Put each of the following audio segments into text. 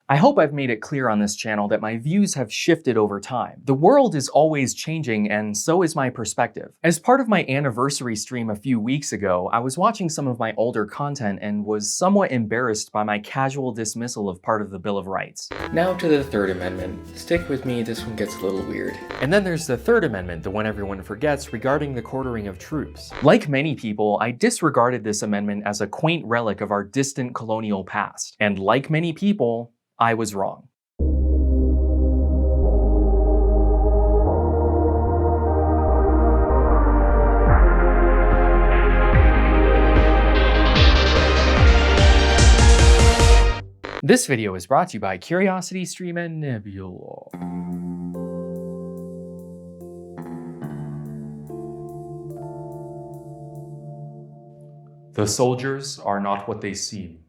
I hope I've made it clear on this channel that my views have shifted over time. The world is always changing, and so is my perspective. As part of my anniversary stream a few weeks ago, I was watching some of my older content and was somewhat embarrassed by my casual dismissal of part of the Bill of Rights. Now to the Third Amendment. Stick with me, this one gets a little weird. And then there's the Third Amendment, the one everyone forgets, regarding the quartering of troops. Like many people, I disregarded this amendment as a quaint relic of our distant colonial past. And like many people, I was wrong. This video is brought to you by CuriosityStream and Nebula. The soldiers are not what they seem.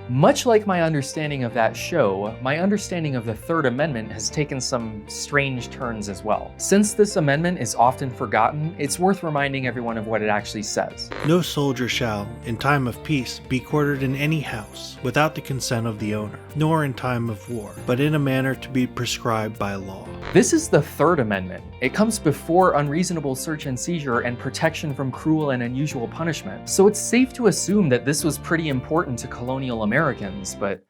Much like my understanding of that show, my understanding of the Third Amendment has taken some strange turns as well. Since this amendment is often forgotten, it's worth reminding everyone of what it actually says. No soldier shall, in time of peace, be quartered in any house, without the consent of the owner, nor in time of war, but in a manner to be prescribed by law. This is the Third Amendment. It comes before unreasonable search and seizure and protection from cruel and unusual punishment, so it's safe to assume that this was pretty important to colonial Americans, but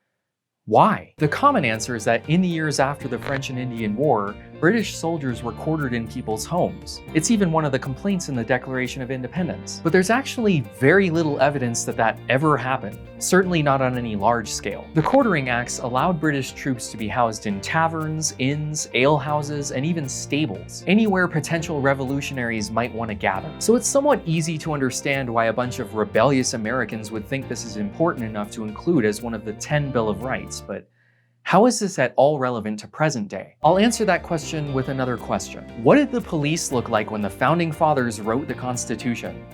why? The common answer is that in the years after the French and Indian War, British soldiers were quartered in people's homes. It's even one of the complaints in the Declaration of Independence. But there's actually very little evidence that that ever happened, certainly not on any large scale. The Quartering Acts allowed British troops to be housed in taverns, inns, alehouses, and even stables, anywhere potential revolutionaries might want to gather. So it's somewhat easy to understand why a bunch of rebellious Americans would think this is important enough to include as one of the 10 Bill of Rights, but how is this at all relevant to present day? I'll answer that question with another question. What did the police look like when the Founding Fathers wrote the Constitution?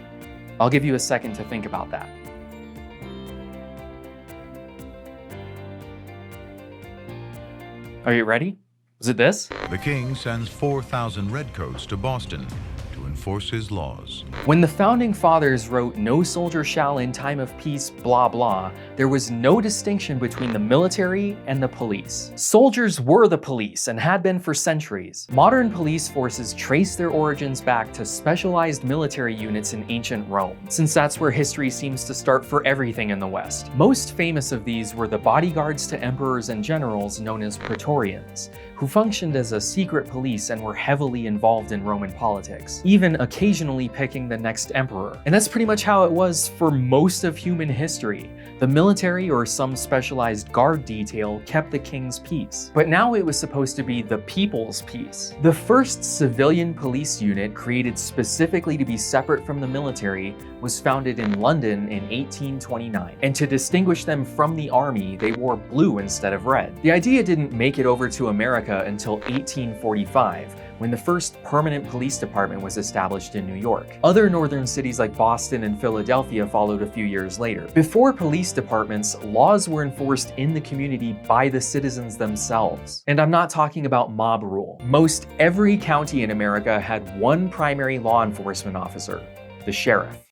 I'll give you a second to think about that. Are you ready? Was it this? The king sends 4,000 redcoats to Boston to enforce his laws. When the Founding Fathers wrote "No soldier shall in time of peace blah blah," there was no distinction between the military and the police. Soldiers were the police and had been for centuries. Modern police forces trace their origins back to specialized military units in ancient Rome, since that's where history seems to start for everything in the West. Most famous of these were the bodyguards to emperors and generals known as Praetorians, who functioned as a secret police and were heavily involved in Roman politics, even occasionally picking the next emperor. And that's pretty much how it was for most of human history. The military or some specialized guard detail kept the king's peace. But now it was supposed to be the people's peace. The first civilian police unit, created specifically to be separate from the military, was founded in London in 1829. And to distinguish them from the army, they wore blue instead of red. The idea didn't make it over to America until 1845, when the first permanent police department was established in New York. Other northern cities like Boston and Philadelphia followed a few years later. Before police departments, laws were enforced in the community by the citizens themselves. And I'm not talking about mob rule. Most every county in America had one primary law enforcement officer, the sheriff.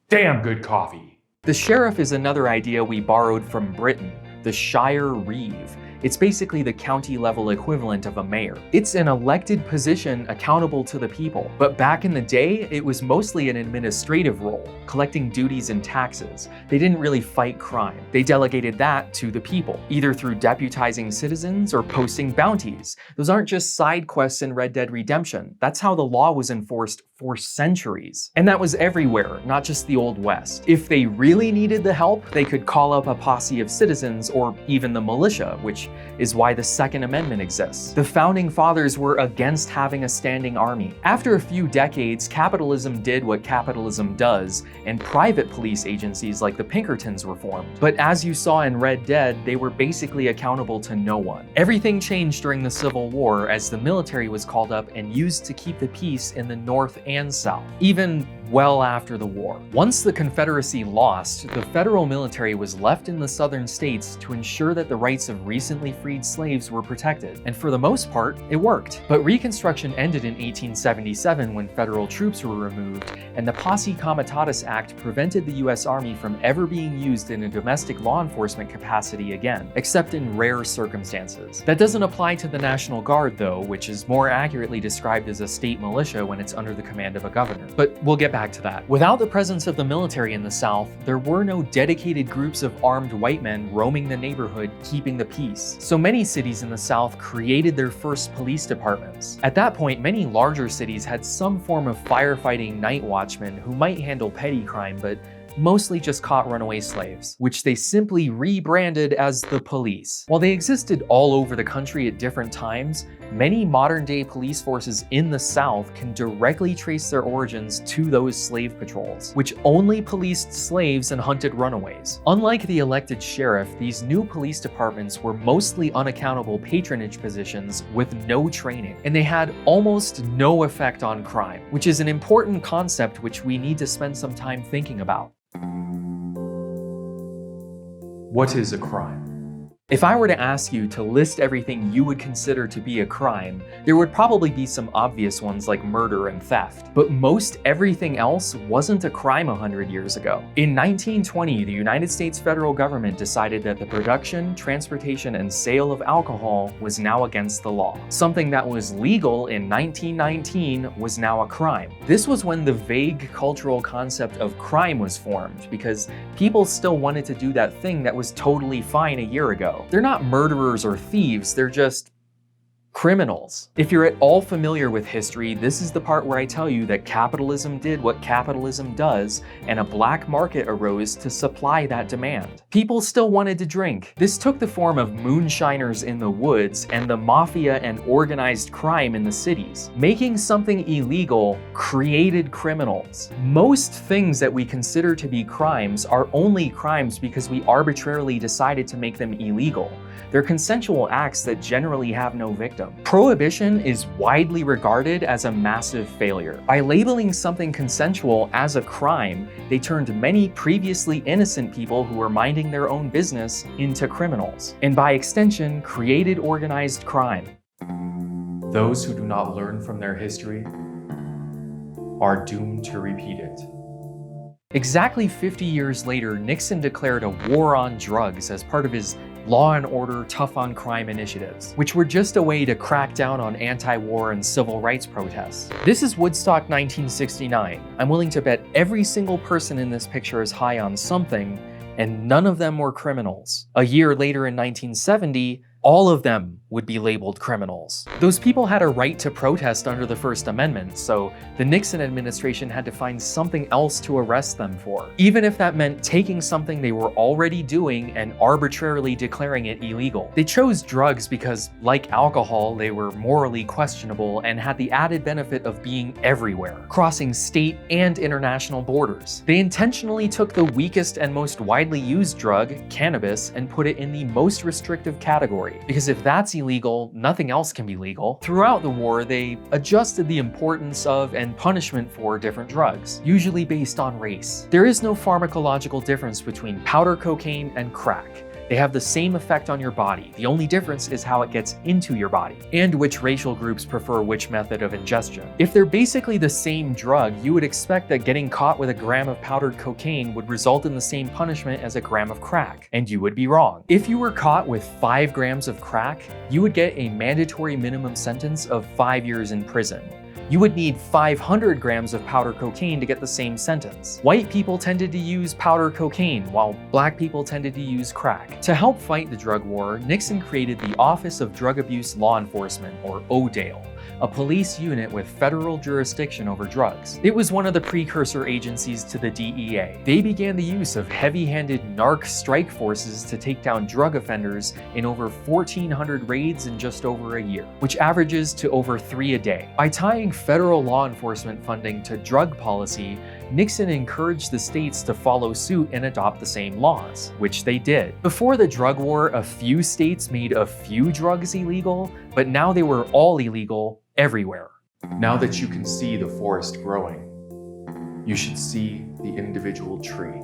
Damn good coffee. The sheriff is another idea we borrowed from Britain, the shire reeve. It's basically the county-level equivalent of a mayor. It's an elected position accountable to the people, but back in the day, it was mostly an administrative role, collecting duties and taxes. They didn't really fight crime. They delegated that to the people, either through deputizing citizens or posting bounties. Those aren't just side quests in Red Dead Redemption. That's how the law was enforced for centuries. And that was everywhere, not just the Old West. If they really needed the help, they could call up a posse of citizens or even the militia, which is why the Second Amendment exists. The Founding Fathers were against having a standing army. After a few decades, capitalism did what capitalism does, and private police agencies like the Pinkertons were formed. But as you saw in Red Dead, they were basically accountable to no one. Everything changed during the Civil War as the military was called up and used to keep the peace in the North and South. Even well after the war. Once the Confederacy lost, the federal military was left in the southern states to ensure that the rights of recently freed slaves were protected, and for the most part, it worked. But Reconstruction ended in 1877 when federal troops were removed, and the Posse Comitatus Act prevented the US Army from ever being used in a domestic law enforcement capacity again, except in rare circumstances. That doesn't apply to the National Guard though, which is more accurately described as a state militia when it's under the command of a governor. But we'll get back to that. Without the presence of the military in the South, there were no dedicated groups of armed white men roaming the neighborhood keeping the peace. So many cities in the South created their first police departments. At that point, many larger cities had some form of firefighting night watchmen who might handle petty crime, but mostly just caught runaway slaves, which they simply rebranded as the police. While they existed all over the country at different times, many modern-day police forces in the South can directly trace their origins to those slave patrols, which only policed slaves and hunted runaways. Unlike the elected sheriff, these new police departments were mostly unaccountable patronage positions with no training, and they had almost no effect on crime, which is an important concept which we need to spend some time thinking about. What is a crime? If I were to ask you to list everything you would consider to be a crime, there would probably be some obvious ones like murder and theft. But most everything else wasn't a crime 100 years ago. In 1920, the United States federal government decided that the production, transportation, and sale of alcohol was now against the law. Something that was legal in 1919 was now a crime. This was when the vague cultural concept of crime was formed, because people still wanted to do that thing that was totally fine a year ago. They're not murderers or thieves, they're just criminals. If you're at all familiar with history, this is the part where I tell you that capitalism did what capitalism does, and a black market arose to supply that demand. People still wanted to drink. This took the form of moonshiners in the woods and the mafia and organized crime in the cities. Making something illegal created criminals. Most things that we consider to be crimes are only crimes because we arbitrarily decided to make them illegal. They're consensual acts that generally have no victim. Prohibition is widely regarded as a massive failure. By labeling something consensual as a crime, they turned many previously innocent people who were minding their own business into criminals, and by extension, created organized crime. Those who do not learn from their history are doomed to repeat it. Exactly 50 years later, Nixon declared a war on drugs as part of his Law and Order Tough on Crime initiatives, which were just a way to crack down on anti-war and civil rights protests. This is Woodstock 1969. I'm willing to bet every single person in this picture is high on something, and none of them were criminals. A year later in 1970, all of them would be labeled criminals. Those people had a right to protest under the First Amendment, so the Nixon administration had to find something else to arrest them for, even if that meant taking something they were already doing and arbitrarily declaring it illegal. They chose drugs because, like alcohol, they were morally questionable and had the added benefit of being everywhere, crossing state and international borders. They intentionally took the weakest and most widely used drug, cannabis, and put it in the most restrictive category, because if that's illegal, nothing else can be legal. Throughout the war, they adjusted the importance of and punishment for different drugs, usually based on race. There is no pharmacological difference between powder cocaine and crack. They have the same effect on your body. The only difference is how it gets into your body, and which racial groups prefer which method of ingestion. If they're basically the same drug, you would expect that getting caught with a gram of powdered cocaine would result in the same punishment as a gram of crack, and you would be wrong. If you were caught with 5 grams of crack, you would get a mandatory minimum sentence of 5 years in prison. You would need 500 grams of powder cocaine to get the same sentence. White people tended to use powder cocaine, while black people tended to use crack. To help fight the drug war, Nixon created the Office of Drug Abuse Law Enforcement, or ODALE, a police unit with federal jurisdiction over drugs. It was one of the precursor agencies to the DEA. They began the use of heavy-handed narc strike forces to take down drug offenders in over 1,400 raids in just over a year, which averages to over 3 a day. By tying federal law enforcement funding to drug policy, Nixon encouraged the states to follow suit and adopt the same laws, which they did. Before the drug war, a few states made a few drugs illegal, but now they were all illegal everywhere. Now that you can see the forest growing, You should see the individual tree.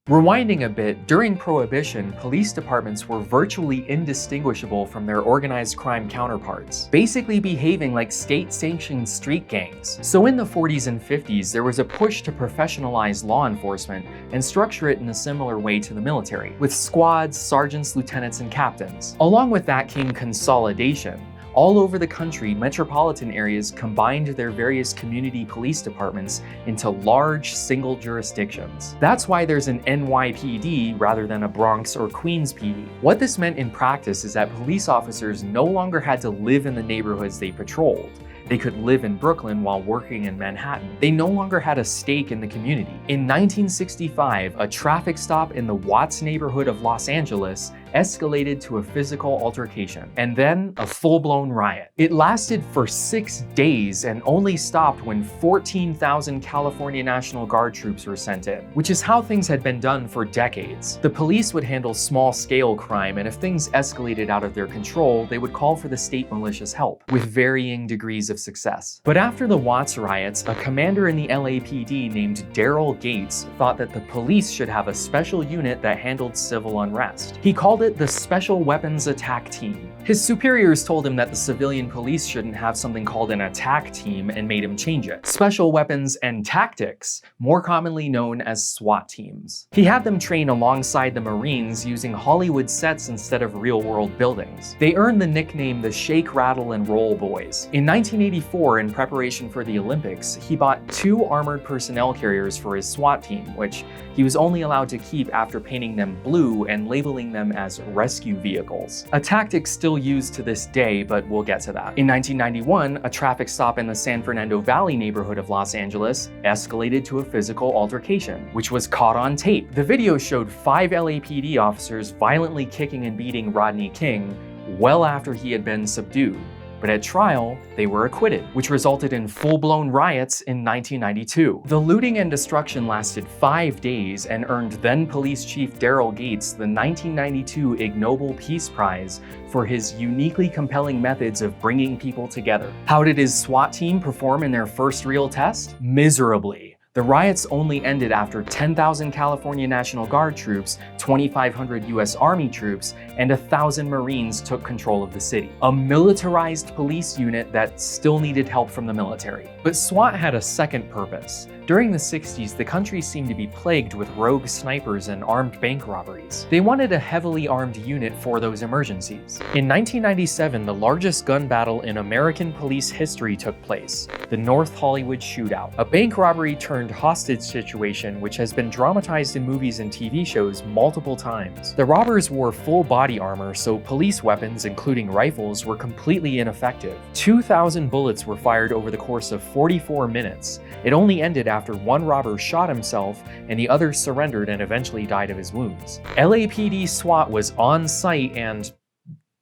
Rewinding a bit, during Prohibition, police departments were virtually indistinguishable from their organized crime counterparts, basically behaving like state-sanctioned street gangs. So in the 40s and 50s, there was a push to professionalize law enforcement and structure it in a similar way to the military, with squads, sergeants, lieutenants, and captains. Along with that came consolidation. All over the country, metropolitan areas combined their various community police departments into large single jurisdictions. That's why there's an NYPD rather than a Bronx or Queens PD. What this meant in practice is that police officers no longer had to live in the neighborhoods they patrolled. They could live in Brooklyn while working in Manhattan. They no longer had a stake in the community. In 1965, a traffic stop in the Watts neighborhood of Los Angeles escalated to a physical altercation, and then a full-blown riot. It lasted for 6 days and only stopped when 14,000 California National Guard troops were sent in, which is how things had been done for decades. The police would handle small-scale crime, and if things escalated out of their control, they would call for the state militia's help, with varying degrees of success. But after the Watts riots, a commander in the LAPD named Daryl Gates thought that the police should have a special unit that handled civil unrest. He called it the Special Weapons Attack Team. His superiors told him that the civilian police shouldn't have something called an attack team and made him change it. Special Weapons and Tactics, more commonly known as SWAT teams. He had them train alongside the Marines using Hollywood sets instead of real-world buildings. They earned the nickname the Shake, Rattle, and Roll Boys. In 1984, in preparation for the Olympics, he bought 2 armored personnel carriers for his SWAT team, which he was only allowed to keep after painting them blue and labeling them as rescue vehicles. A tactic still used to this day, but we'll get to that. In 1991, a traffic stop in the San Fernando Valley neighborhood of Los Angeles escalated to a physical altercation, which was caught on tape. The video showed 5 LAPD officers violently kicking and beating Rodney King well after he had been subdued. But at trial, they were acquitted, which resulted in full-blown riots in 1992. The looting and destruction lasted 5 days and earned then Police Chief Daryl Gates the 1992 Ig Nobel Peace Prize for his uniquely compelling methods of bringing people together. How did his SWAT team perform in their first real test? Miserably. The riots only ended after 10,000 California National Guard troops, 2,500 US Army troops, and 1,000 Marines took control of the city. A militarized police unit that still needed help from the military. But SWAT had a second purpose. During the 60s, the country seemed to be plagued with rogue snipers and armed bank robberies. They wanted a heavily armed unit for those emergencies. In 1997, the largest gun battle in American police history took place, the North Hollywood Shootout, a bank robbery turned hostage situation which has been dramatized in movies and TV shows multiple times. The robbers wore full body armor, so police weapons, including rifles, were completely ineffective. 2,000 bullets were fired over the course of 44 minutes. It only ended after one robber shot himself and the other surrendered and eventually died of his wounds. LAPD SWAT was on site and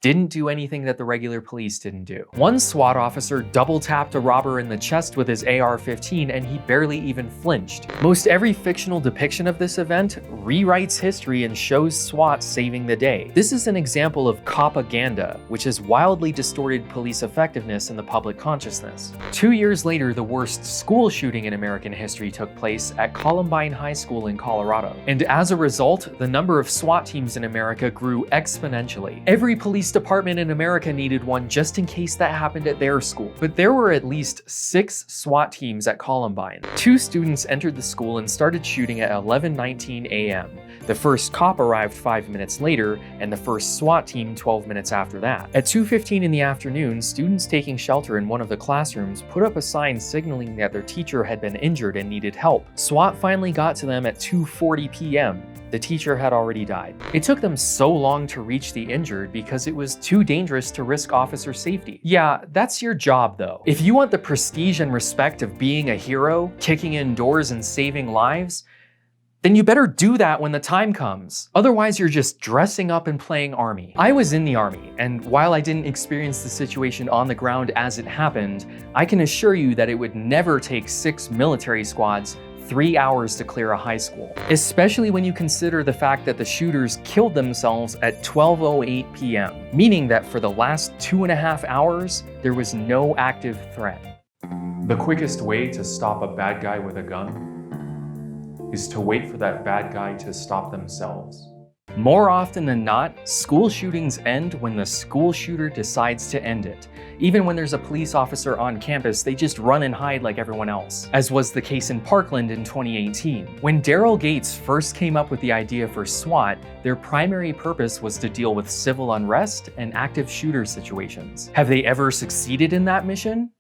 didn't do anything that the regular police didn't do. One SWAT officer double-tapped a robber in the chest with his AR-15 and he barely even flinched. Most every fictional depiction of this event rewrites history and shows SWAT saving the day. This is an example of copaganda, which has wildly distorted police effectiveness in the public consciousness. 2 years later, the worst school shooting in American history took place at Columbine High School in Colorado. And as a result, the number of SWAT teams in America grew exponentially. Every police department in America needed one just in case that happened at their school. But there were at least 6 SWAT teams at Columbine. 2 students entered the school and started shooting at 11:19 a.m. The first cop arrived 5 minutes later, and the first SWAT team 12 minutes after that. At 2:15 in the afternoon, students taking shelter in one of the classrooms put up a sign signaling that their teacher had been injured and needed help. SWAT finally got to them at 2:40 p.m. The teacher had already died. It took them so long to reach the injured because it was too dangerous to risk officer safety. Yeah, that's your job though. If you want the prestige and respect of being a hero, kicking in doors and saving lives, then you better do that when the time comes. Otherwise, you're just dressing up and playing army. I was in the army, and while I didn't experience the situation on the ground as it happened, I can assure you that it would never take 6 military squads 3 hours to clear a high school, especially when you consider the fact that the shooters killed themselves at 12:08 p.m., meaning that for the last 2.5 hours, there was no active threat. The quickest way to stop a bad guy with a gun? is to wait for that bad guy to stop themselves. More often than not, school shootings end when the school shooter decides to end it. Even when there's a police officer on campus, they just run and hide like everyone else, as was the case in Parkland in 2018. When Daryl Gates first came up with the idea for SWAT, their primary purpose was to deal with civil unrest and active shooter situations. Have they ever succeeded in that mission?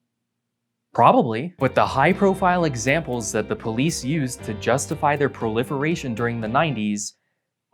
Probably, but the high-profile examples that the police used to justify their proliferation during the 90s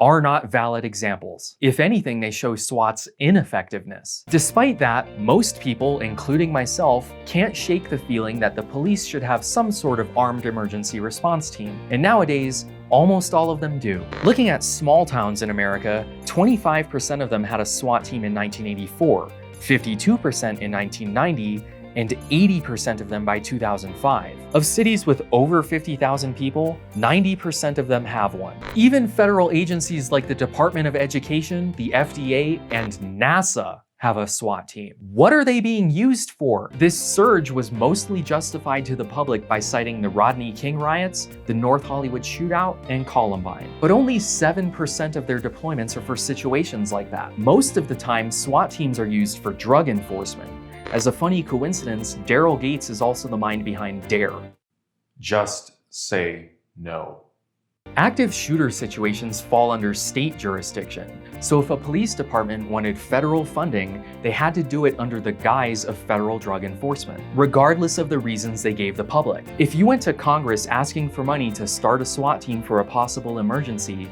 are not valid examples. If anything, they show SWAT's ineffectiveness. Despite that, most people, including myself, can't shake the feeling that the police should have some sort of armed emergency response team. And nowadays, almost all of them do. Looking at small towns in America, 25% of them had a SWAT team in 1984, 52% in 1990, and 80% of them by 2005. Of cities with over 50,000 people, 90% of them have one. Even federal agencies like the Department of Education, the FDA, and NASA have a SWAT team. What are they being used for? This surge was mostly justified to the public by citing the Rodney King riots, the North Hollywood shootout, and Columbine. But only 7% of their deployments are for situations like that. Most of the time, SWAT teams are used for drug enforcement. As a funny coincidence, Daryl Gates is also the mind behind DARE. Just say no. Active shooter situations fall under state jurisdiction, so if a police department wanted federal funding, they had to do it under the guise of federal drug enforcement, regardless of the reasons they gave the public. If you went to Congress asking for money to start a SWAT team for a possible emergency,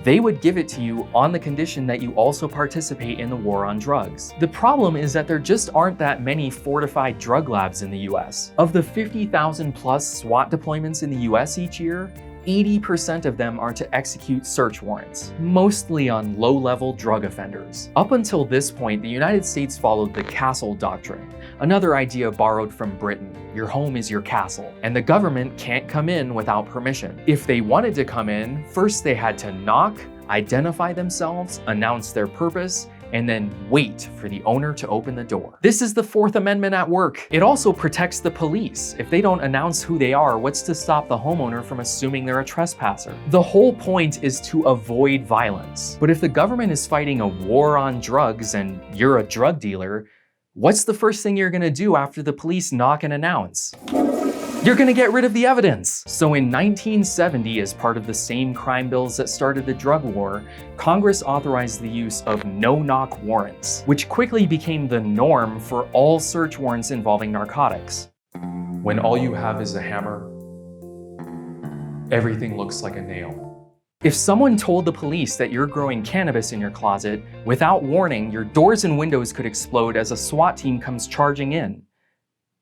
they would give it to you on the condition that you also participate in the war on drugs. The problem is that there just aren't that many fortified drug labs in the US. Of the 50,000 plus SWAT deployments in the US each year, 80% of them are to execute search warrants, mostly on low-level drug offenders. Up until this point, the United States followed the castle doctrine, another idea borrowed from Britain. Your home is your castle, and the government can't come in without permission. If they wanted to come in, first they had to knock, identify themselves, announce their purpose, and then wait for the owner to open the door. This is the Fourth Amendment at work. It also protects the police. If they don't announce who they are, what's to stop the homeowner from assuming they're a trespasser? The whole point is to avoid violence. But if the government is fighting a war on drugs and you're a drug dealer, what's the first thing you're gonna do after the police knock and announce? You're gonna get rid of the evidence. So in 1970, as part of the same crime bills that started the drug war, Congress authorized the use of no-knock warrants, which quickly became the norm for all search warrants involving narcotics. When all you have is a hammer, everything looks like a nail. If someone told the police that you're growing cannabis in your closet, without warning, your doors and windows could explode as a SWAT team comes charging in,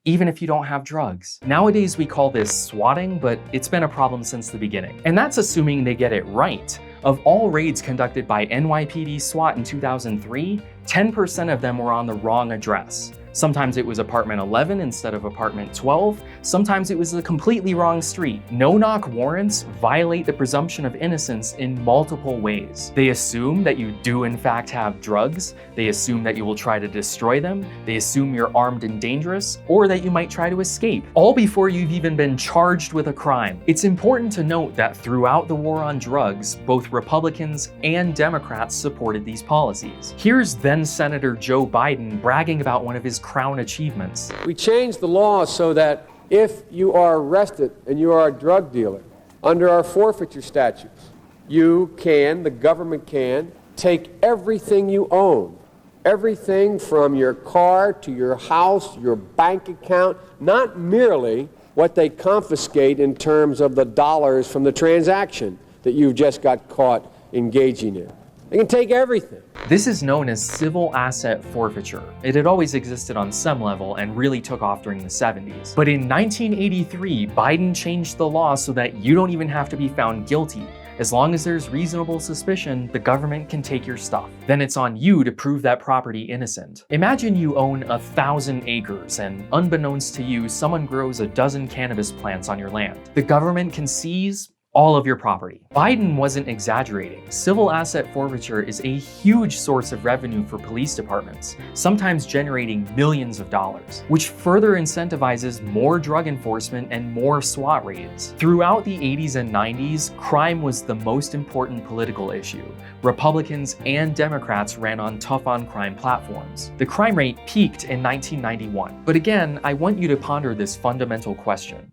even if you don't have drugs. Nowadays we call this swatting, but it's been a problem since the beginning. And that's assuming they get it right. Of all raids conducted by NYPD SWAT in 2003, 10% of them were on the wrong address. Sometimes it was apartment 11 instead of apartment 12. Sometimes it was the completely wrong street. No-knock warrants violate the presumption of innocence in multiple ways. They assume that you do in fact have drugs. They assume that you will try to destroy them. They assume you're armed and dangerous, or that you might try to escape, all before you've even been charged with a crime. It's important to note that throughout the war on drugs, both Republicans and Democrats supported these policies. Here's then Senator Joe Biden bragging about one of his crown achievements. We changed the law so that if you are arrested and you are a drug dealer, under our forfeiture statutes, the government can, take everything you own. Everything from your car to your house, your bank account, not merely what they confiscate in terms of the dollars from the transaction that you've just got caught engaging in. They can take everything. This is known as civil asset forfeiture. It had always existed on some level and really took off during the 70s. But in 1983, Biden changed the law so that you don't even have to be found guilty. As long as there's reasonable suspicion, the government can take your stuff. Then it's on you to prove that property innocent. Imagine you own 1,000 acres and unbeknownst to you, someone grows a dozen cannabis plants on your land. The government can seize all of your property. Biden wasn't exaggerating. Civil asset forfeiture is a huge source of revenue for police departments, sometimes generating millions of dollars, which further incentivizes more drug enforcement and more SWAT raids. Throughout the 80s and 90s, crime was the most important political issue. Republicans and Democrats ran on tough-on-crime platforms. The crime rate peaked in 1991. But again, I want you to ponder this fundamental question.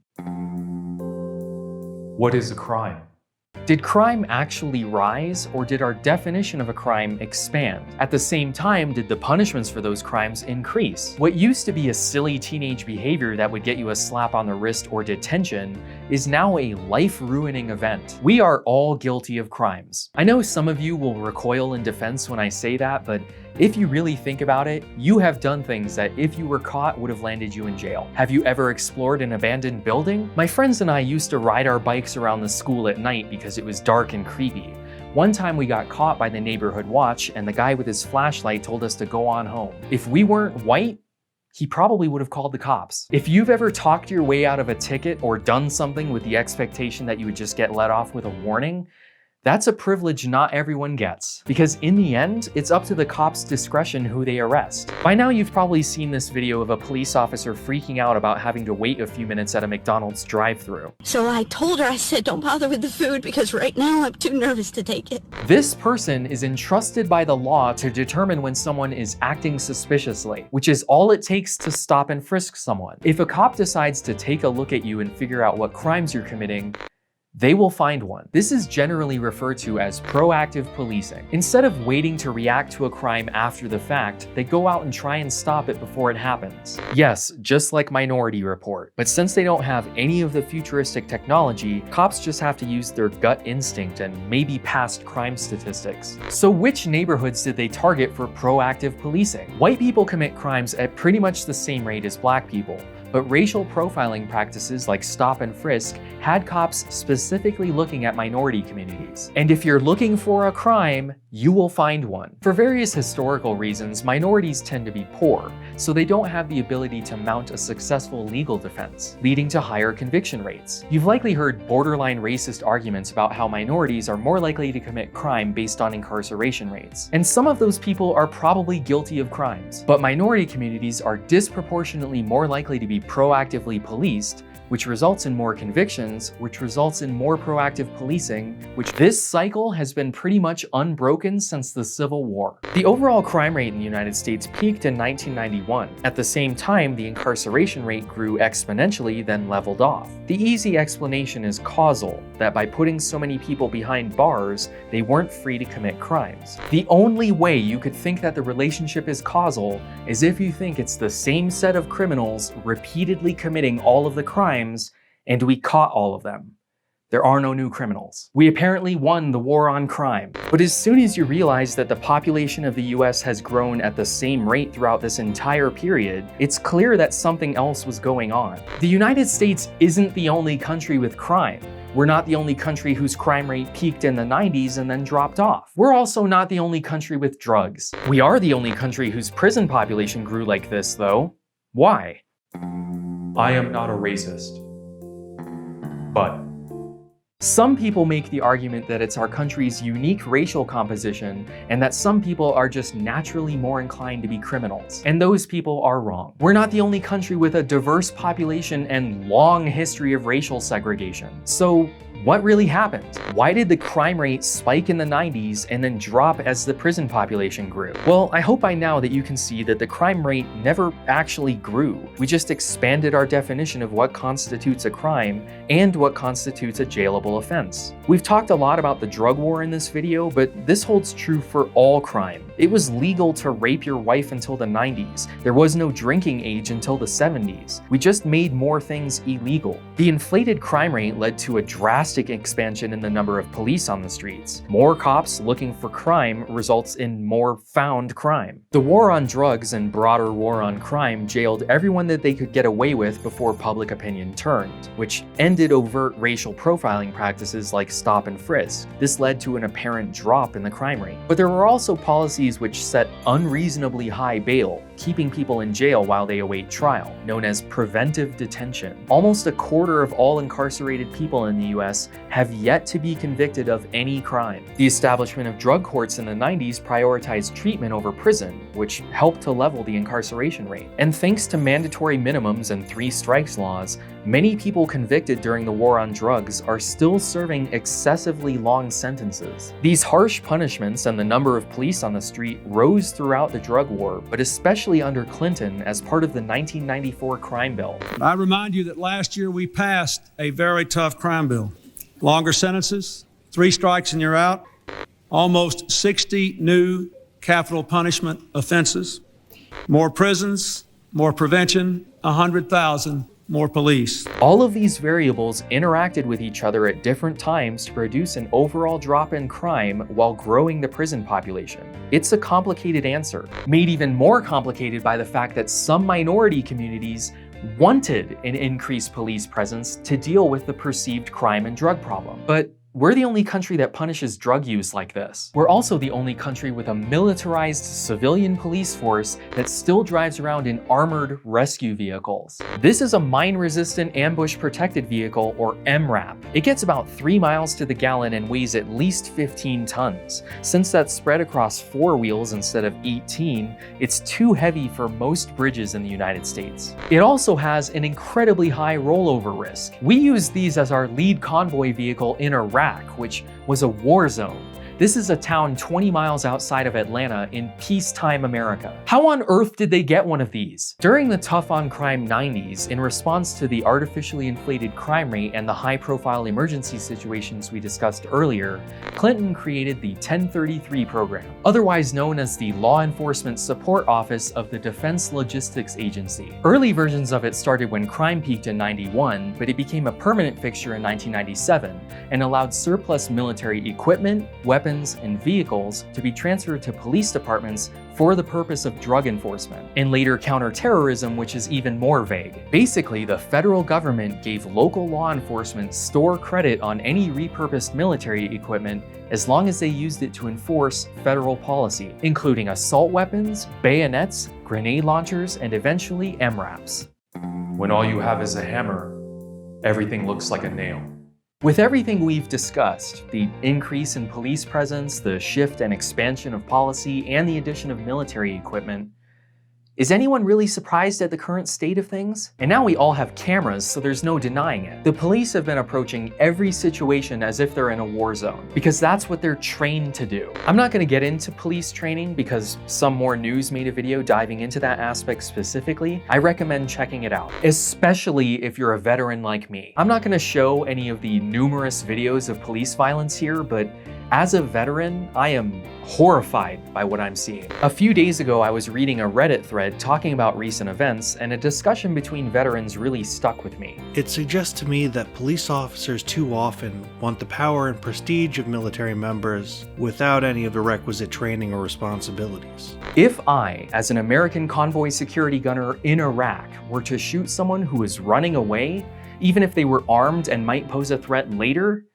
What is a crime? Did crime actually rise, or did our definition of a crime expand? At the same time, did the punishments for those crimes increase? What used to be a silly teenage behavior that would get you a slap on the wrist or detention is now a life-ruining event. We are all guilty of crimes. I know some of you will recoil in defense when I say that, but if you really think about it, you have done things that if you were caught would have landed you in jail. Have you ever explored an abandoned building? My friends and I used to ride our bikes around the school at night because it was dark and creepy. One time we got caught by the neighborhood watch and the guy with his flashlight told us to go on home. If we weren't white, he probably would have called the cops. If you've ever talked your way out of a ticket or done something with the expectation that you would just get let off with a warning, that's a privilege not everyone gets, because in the end, it's up to the cops' discretion who they arrest. By now, you've probably seen this video of a police officer freaking out about having to wait a few minutes at a McDonald's drive-thru. So I told her, I said, don't bother with the food because right now I'm too nervous to take it. This person is entrusted by the law to determine when someone is acting suspiciously, which is all it takes to stop and frisk someone. If a cop decides to take a look at you and figure out what crimes you're committing, they will find one. This is generally referred to as proactive policing. Instead of waiting to react to a crime after the fact, they go out and try and stop it before it happens. Yes, just like Minority Report. But since they don't have any of the futuristic technology, cops just have to use their gut instinct and maybe past crime statistics. So which neighborhoods did they target for proactive policing? White people commit crimes at pretty much the same rate as black people. But racial profiling practices like stop and frisk had cops specifically looking at minority communities. And if you're looking for a crime, you will find one. For various historical reasons, minorities tend to be poor, so they don't have the ability to mount a successful legal defense, leading to higher conviction rates. You've likely heard borderline racist arguments about how minorities are more likely to commit crime based on incarceration rates. And some of those people are probably guilty of crimes. But minority communities are disproportionately more likely to be proactively policed, which results in more convictions, which results in more proactive policing, which this cycle has been pretty much unbroken since the Civil War. The overall crime rate in the United States peaked in 1991. At the same time, the incarceration rate grew exponentially, then leveled off. The easy explanation is causal, that by putting so many people behind bars, they weren't free to commit crimes. The only way you could think that the relationship is causal is if you think it's the same set of criminals repeatedly committing all of the crimes, and we caught all of them. There are no new criminals. We apparently won the war on crime. But as soon as you realize that the population of the US has grown at the same rate throughout this entire period, it's clear that something else was going on. The United States isn't the only country with crime. We're not the only country whose crime rate peaked in the 90s and then dropped off. We're also not the only country with drugs. We are the only country whose prison population grew like this, though. Why? I am not a racist, but some people make the argument that it's our country's unique racial composition and that some people are just naturally more inclined to be criminals. And those people are wrong. We're not the only country with a diverse population and long history of racial segregation. So what really happened? Why did the crime rate spike in the 90s and then drop as the prison population grew? Well, I hope by now that you can see that the crime rate never actually grew. We just expanded our definition of what constitutes a crime and what constitutes a jailable offense. We've talked a lot about the drug war in this video, but this holds true for all crime. It was legal to rape your wife until the 90s. There was no drinking age until the 70s. We just made more things illegal. The inflated crime rate led to a drastic expansion in the number of police on the streets. More cops looking for crime results in more found crime. The war on drugs and broader war on crime jailed everyone that they could get away with before public opinion turned, which ended overt racial profiling practices like stop and frisk. This led to an apparent drop in the crime rate. But there were also policies which set unreasonably high bail, keeping people in jail while they await trial, known as preventive detention. Almost a quarter of all incarcerated people in the US have yet to be convicted of any crime. The establishment of drug courts in the 90s prioritized treatment over prison, which helped to level the incarceration rate. And thanks to mandatory minimums and 3 strikes laws, many people convicted during the war on drugs are still serving excessively long sentences. These harsh punishments and the number of police on the street rose throughout the drug war, but especially under Clinton as part of the 1994 crime bill. I remind you that last year we passed a very tough crime bill. Longer sentences, 3 strikes and you're out, almost 60 new capital punishment offenses, more prisons, more prevention, 100,000 more police. All of these variables interacted with each other at different times to produce an overall drop in crime while growing the prison population. It's a complicated answer, made even more complicated by the fact that some minority communities wanted an increased police presence to deal with the perceived crime and drug problem. But we're the only country that punishes drug use like this. We're also the only country with a militarized civilian police force that still drives around in armored rescue vehicles. This is a mine-resistant ambush-protected vehicle, or MRAP. It gets about 3 miles to the gallon and weighs at least 15 tons. Since that's spread across 4 wheels instead of 18, it's too heavy for most bridges in the United States. It also has an incredibly high rollover risk. We used these as our lead convoy vehicle in Iraq, which was a war zone. This is a town 20 miles outside of Atlanta in peacetime America. How on earth did they get one of these? During the tough on crime 90s, in response to the artificially inflated crime rate and the high-profile emergency situations we discussed earlier, Clinton created the 1033 program, otherwise known as the Law Enforcement Support Office of the Defense Logistics Agency. Early versions of it started when crime peaked in 91, but it became a permanent fixture in 1997 and allowed surplus military equipment, weapons, and vehicles to be transferred to police departments for the purpose of drug enforcement, and later counterterrorism, which is even more vague. Basically, the federal government gave local law enforcement store credit on any repurposed military equipment as long as they used it to enforce federal policy, including assault weapons, bayonets, grenade launchers, and eventually MRAPs. When all you have is a hammer, everything looks like a nail. With everything we've discussed, the increase in police presence, the shift and expansion of policy, and the addition of military equipment, is anyone really surprised at the current state of things? And now we all have cameras, so there's no denying it. The police have been approaching every situation as if they're in a war zone, because that's what they're trained to do. I'm not gonna get into police training because Some More News made a video diving into that aspect specifically. I recommend checking it out, especially if you're a veteran like me. I'm not gonna show any of the numerous videos of police violence here, but as a veteran, I am horrified by what I'm seeing. A few days ago, I was reading a Reddit thread talking about recent events, and a discussion between veterans really stuck with me. It suggests to me that police officers too often want the power and prestige of military members without any of the requisite training or responsibilities. If I, as an American convoy security gunner in Iraq, were to shoot someone who is running away, even if they were armed and might pose a threat later,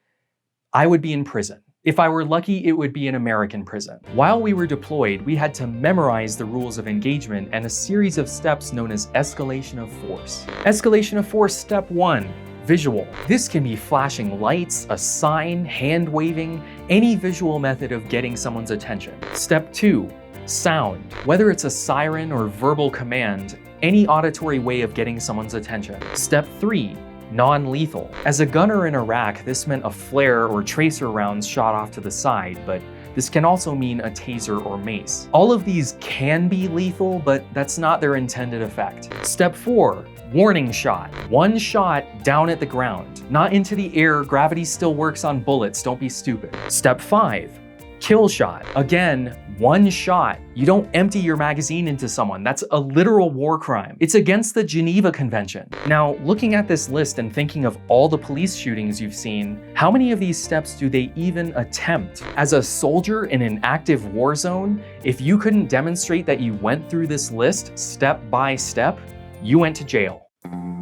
I would be in prison. If I were lucky, it would be an American prison. While we were deployed, we had to memorize the rules of engagement and a series of steps known as escalation of force. Escalation of force step 1, visual. This can be flashing lights, a sign, hand waving, any visual method of getting someone's attention. Step 2, sound. Whether it's a siren or verbal command, any auditory way of getting someone's attention. Step 3, non-lethal. As a gunner in Iraq, this meant a flare or tracer rounds shot off to the side, but this can also mean a taser or mace. All of these can be lethal, but that's not their intended effect. Step 4, warning shot. One shot down at the ground, not into the air. Gravity still works on bullets, don't be stupid. Step 5, kill shot. Again, one shot. You don't empty your magazine into someone. That's a literal war crime. It's against the Geneva Convention. Now, looking at this list and thinking of all the police shootings you've seen, how many of these steps do they even attempt? As a soldier in an active war zone, if you couldn't demonstrate that you went through this list step by step, you went to jail.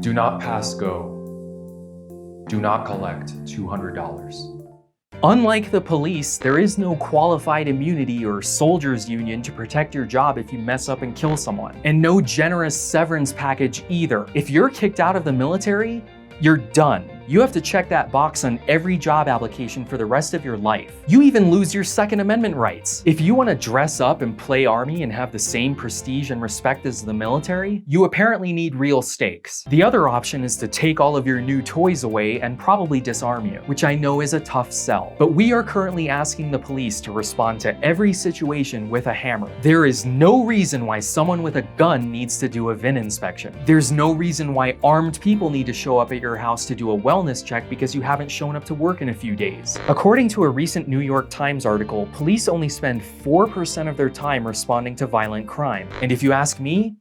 Do not pass go. Do not collect $200. Unlike the police, there is no qualified immunity or soldiers union to protect your job if you mess up and kill someone. And no generous severance package either. If you're kicked out of the military, you're done. You have to check that box on every job application for the rest of your life. You even lose your Second Amendment rights. If you want to dress up and play Army and have the same prestige and respect as the military, you apparently need real stakes. The other option is to take all of your new toys away and probably disarm you, which I know is a tough sell. But we are currently asking the police to respond to every situation with a hammer. There is no reason why someone with a gun needs to do a VIN inspection. There's no reason why armed people need to show up at your house to do a wellness check because you haven't shown up to work in a few days. According to a recent New York Times article, police only spend 4% of their time responding to violent crime. And if you ask me,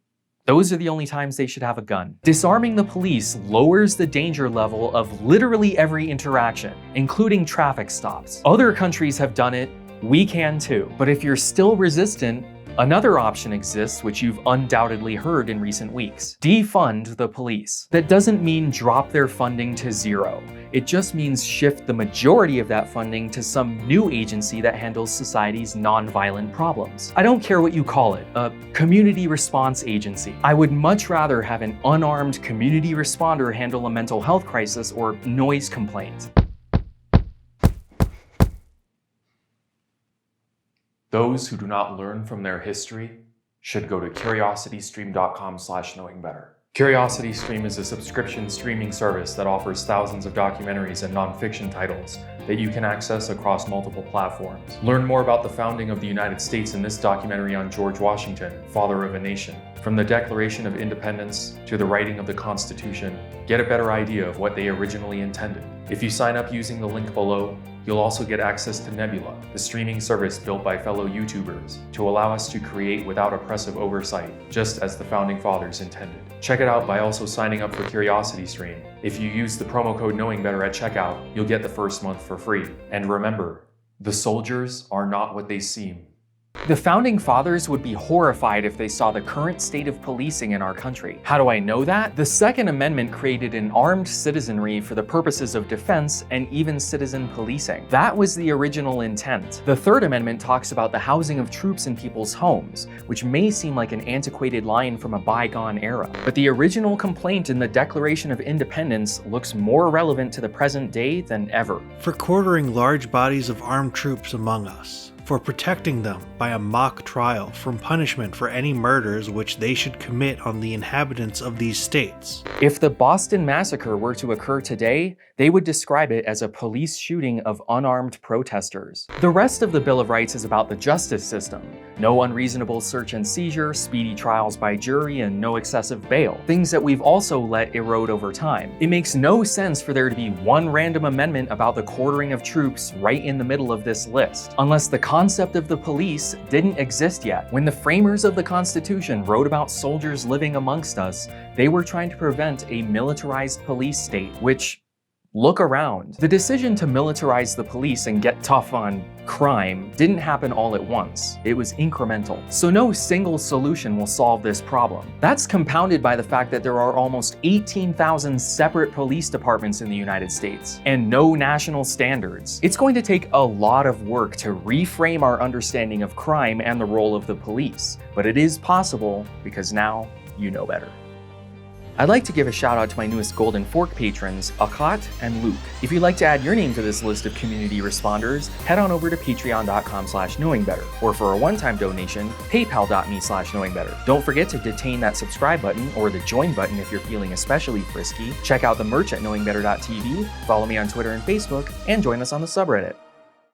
those are the only times they should have a gun. Disarming the police lowers the danger level of literally every interaction, including traffic stops. Other countries have done it, we can too. But if you're still resistant, another option exists, which you've undoubtedly heard in recent weeks. Defund the police. That doesn't mean drop their funding to zero. It just means shift the majority of that funding to some new agency that handles society's non-violent problems. I don't care what you call it, a community response agency. I would much rather have an unarmed community responder handle a mental health crisis or noise complaint. Those who do not learn from their history should go to curiositystream.com/knowingbetter. CuriosityStream is a subscription streaming service that offers thousands of documentaries and nonfiction titles that you can access across multiple platforms. Learn more about the founding of the United States in this documentary on George Washington, father of a nation. From the Declaration of Independence to the writing of the Constitution, get a better idea of what they originally intended. If you sign up using the link below, you'll also get access to Nebula, the streaming service built by fellow YouTubers to allow us to create without oppressive oversight, just as the founding fathers intended. Check it out by also signing up for CuriosityStream. If you use the promo code KnowingBetter at checkout, you'll get the first month for free. And remember, the soldiers are not what they seem. The founding fathers would be horrified if they saw the current state of policing in our country. How do I know that? The Second Amendment created an armed citizenry for the purposes of defense and even citizen policing. That was the original intent. The Third Amendment talks about the housing of troops in people's homes, which may seem like an antiquated line from a bygone era. But the original complaint in the Declaration of Independence looks more relevant to the present day than ever. For quartering large bodies of armed troops among us, for protecting them by a mock trial from punishment for any murders which they should commit on the inhabitants of these states. If the Boston Massacre were to occur today, they would describe it as a police shooting of unarmed protesters. The rest of the Bill of Rights is about the justice system. No unreasonable search and seizure, speedy trials by jury, and no excessive bail. Things that we've also let erode over time. It makes no sense for there to be one random amendment about the quartering of troops right in the middle of this list, unless the concept of the police didn't exist yet. When the framers of the Constitution wrote about soldiers living amongst us, they were trying to prevent a militarized police state, which, look around. The decision to militarize the police and get tough on crime didn't happen all at once. It was incremental. So no single solution will solve this problem. That's compounded by the fact that there are almost 18,000 separate police departments in the United States and no national standards. It's going to take a lot of work to reframe our understanding of crime and the role of the police, but it is possible because now you know better. I'd like to give a shout out to my newest Golden Fork patrons, Akat and Luke. If you'd like to add your name to this list of community responders, head on over to patreon.com/knowingbetter, or for a one-time donation, paypal.me/knowingbetter. Don't forget to detain that subscribe button or the join button if you're feeling especially frisky. Check out the merch at knowingbetter.tv, follow me on Twitter and Facebook, and join us on the subreddit.